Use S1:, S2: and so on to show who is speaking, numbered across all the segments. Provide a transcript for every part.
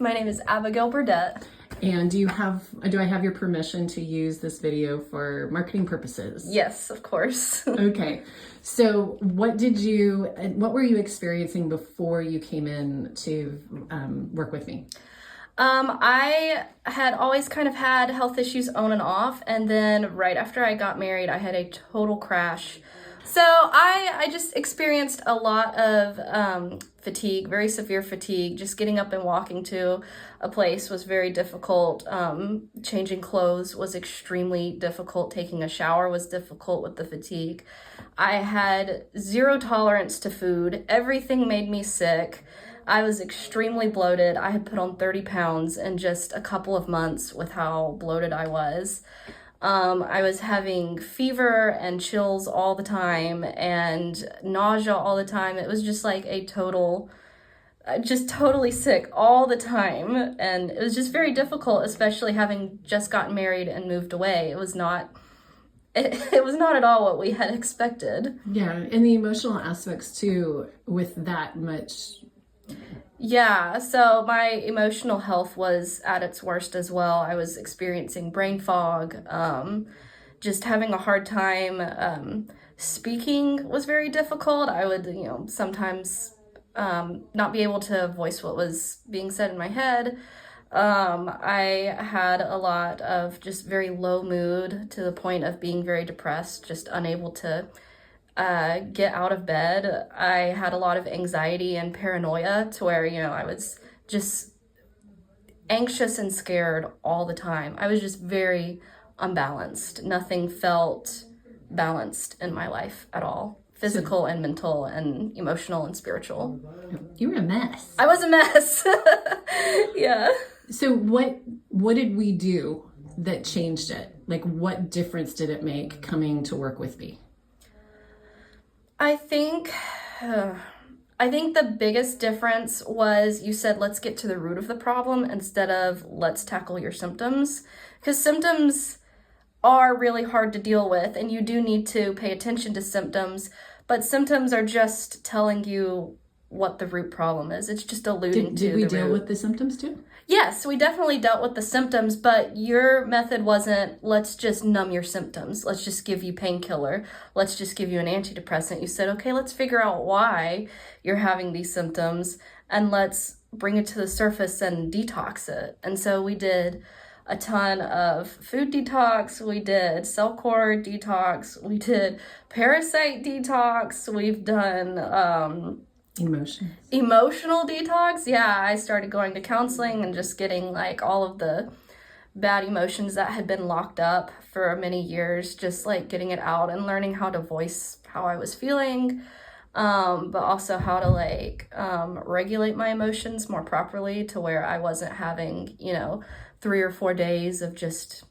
S1: My name is Abigail Burdett.
S2: And do I have your permission to use this video for marketing purposes?
S1: Yes, of course.
S2: Okay. So what were you experiencing before you came in to work with me?
S1: I had always kind of had health issues on and off, and then right after I got married, I had a total crash. So I just experienced a lot of fatigue, very severe fatigue. Just getting up and walking to a place was very difficult. Changing clothes was extremely difficult. Taking a shower was difficult with the fatigue. I had zero tolerance to food. Everything made me sick. I was extremely bloated. I had put on 30 pounds in just a couple of months with how bloated I was. I was having fever and chills all the time and nausea all the time. It was just like just totally sick all the time. And it was just very difficult, especially having just gotten married and moved away. It was not at all what we had expected.
S2: Yeah, and the emotional aspects too, with that much.
S1: Yeah, so my emotional health was at its worst as well. I was experiencing brain fog, just having a hard time. Speaking was very difficult. I would, sometimes not be able to voice what was being said in my head. I had a lot of just very low mood to the point of being very depressed, just unable to get out of bed. I had a lot of anxiety and paranoia to where, I was just anxious and scared all the time. I was just very unbalanced. Nothing felt balanced in my life at all. Physical and mental and emotional and spiritual.
S2: You were a mess.
S1: I was a mess. Yeah.
S2: So what did we do that changed it? Like, what difference did it make coming to work with me?
S1: I think the biggest difference was you said, let's get to the root of the problem instead of let's tackle your symptoms, because symptoms are really hard to deal with and you do need to pay attention to symptoms, but symptoms are just telling you what the root problem is. It's just alluding to the root.
S2: Did we deal with the symptoms too?
S1: Yes, we definitely dealt with the symptoms, but your method wasn't, let's just numb your symptoms. Let's just give you painkiller. Let's just give you an antidepressant. You said, okay, let's figure out why you're having these symptoms and let's bring it to the surface and detox it. And so we did a ton of food detox. We did cell core detox. We did parasite detox. We've done emotional detox. Yeah, I started going to counseling and just getting like all of the bad emotions that had been locked up for many years, just like getting it out and learning how to voice how I was feeling, but also how to regulate my emotions more properly to where I wasn't having 3 or 4 days of just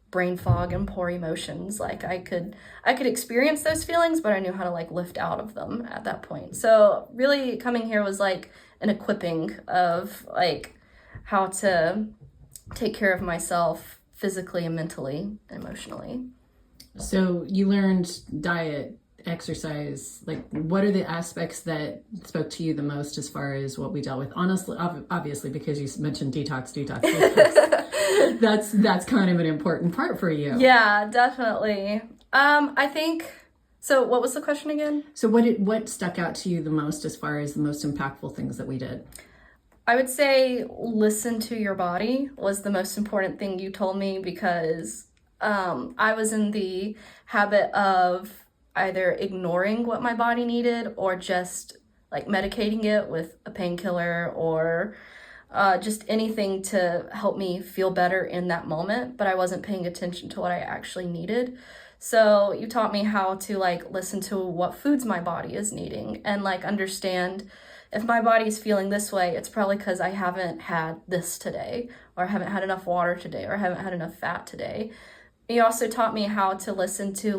S1: brain fog and poor emotions. Like I could experience those feelings, but I knew how to lift out of them at that point. So really coming here was like an equipping of how to take care of myself physically and mentally and emotionally.
S2: So you learned diet, exercise, what are the aspects that spoke to you the most as far as what we dealt with? Honestly, obviously, because you mentioned detox. That's kind of an important part for you.
S1: Yeah, definitely. I think, so what was the question again?
S2: So what stuck out to you the most as far as the most impactful things that we did?
S1: I would say listen to your body was the most important thing you told me, because I was in the habit of either ignoring what my body needed or just medicating it with a painkiller or just anything to help me feel better in that moment, but I wasn't paying attention to what I actually needed. So you taught me how to listen to what foods my body is needing and understand if my body is feeling this way, it's probably because I haven't had this today, or I haven't had enough water today, or I haven't had enough fat today. You also taught me how to listen to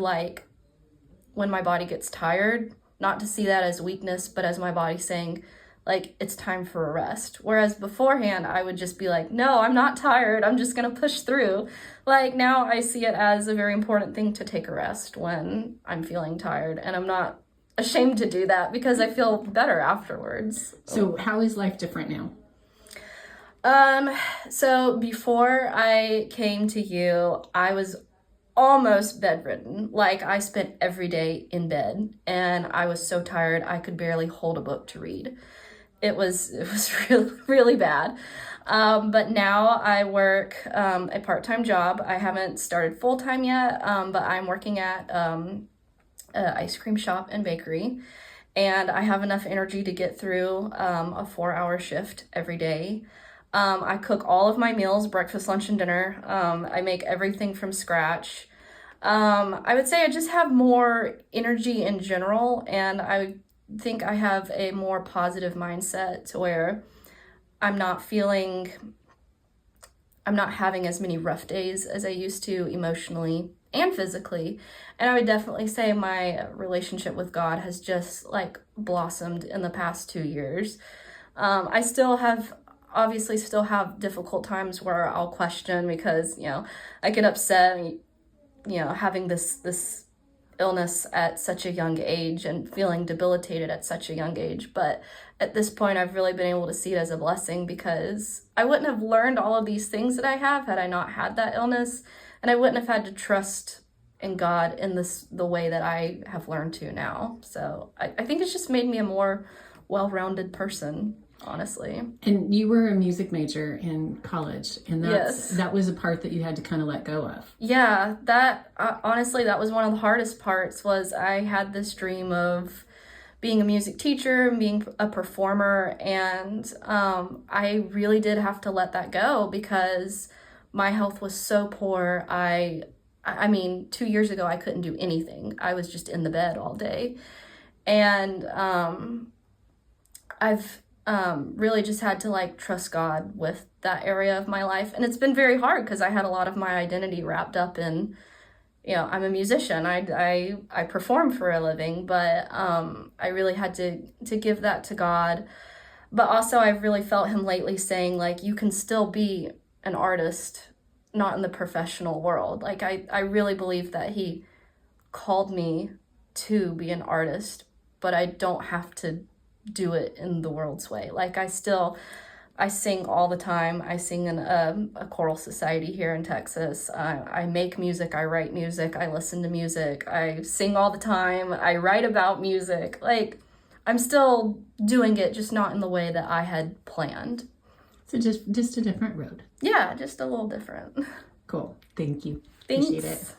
S1: when my body gets tired, not to see that as weakness, but as my body saying, it's time for a rest. Whereas beforehand, I would just be no, I'm not tired. I'm just going to push through. Now I see it as a very important thing to take a rest when I'm feeling tired. And I'm not ashamed to do that because I feel better afterwards.
S2: So how is life different now?
S1: So before I came to you, I was almost bedridden. Like I spent every day in bed and I was so tired I could barely hold a book to read. It was really, really bad. But now I work a part-time job. I haven't started full-time yet, but I'm working at an ice cream shop and bakery. And I have enough energy to get through a 4-hour shift every day. I cook all of my meals, breakfast, lunch, and dinner. I make everything from scratch. I would say I just have more energy in general, and I think I have a more positive mindset to where I'm not feeling, I'm not having as many rough days as I used to emotionally and physically. And I would definitely say my relationship with God has just like blossomed in the past 2 years. I still have, obviously still have difficult times where I'll question because, I get upset, having this illness at such a young age and feeling debilitated at such a young age. But at this point, I've really been able to see it as a blessing because I wouldn't have learned all of these things that I have had I not had that illness. And I wouldn't have had to trust in God in the way that I have learned to now. So I think it's just made me a more well-rounded person, honestly.
S2: And you were a music major in college, and that was a part that you had to kind of let go of.
S1: Yeah, that honestly, that was one of the hardest parts. Was I had this dream of being a music teacher and being a performer, and I really did have to let that go because my health was so poor. I mean, 2 years ago, I couldn't do anything. I was just in the bed all day. And I've really just had to like trust God with that area of my life. And it's been very hard because I had a lot of my identity wrapped up in, I'm a musician. I perform for a living, but I really had to give that to God. But also I've really felt him lately saying like, you can still be an artist, not in the professional world. Like I really believe that he called me to be an artist, but I don't have to do it in the world's way. Like I sing all the time. I sing in a choral society here in Texas. I make music, I write music, I listen to music, I sing all the time, I write about music. Like I'm still doing it, just not in the way that I had planned.
S2: So just a different road.
S1: Yeah, just a little different.
S2: Cool. Thank you.
S1: Thanks.
S2: Appreciate it.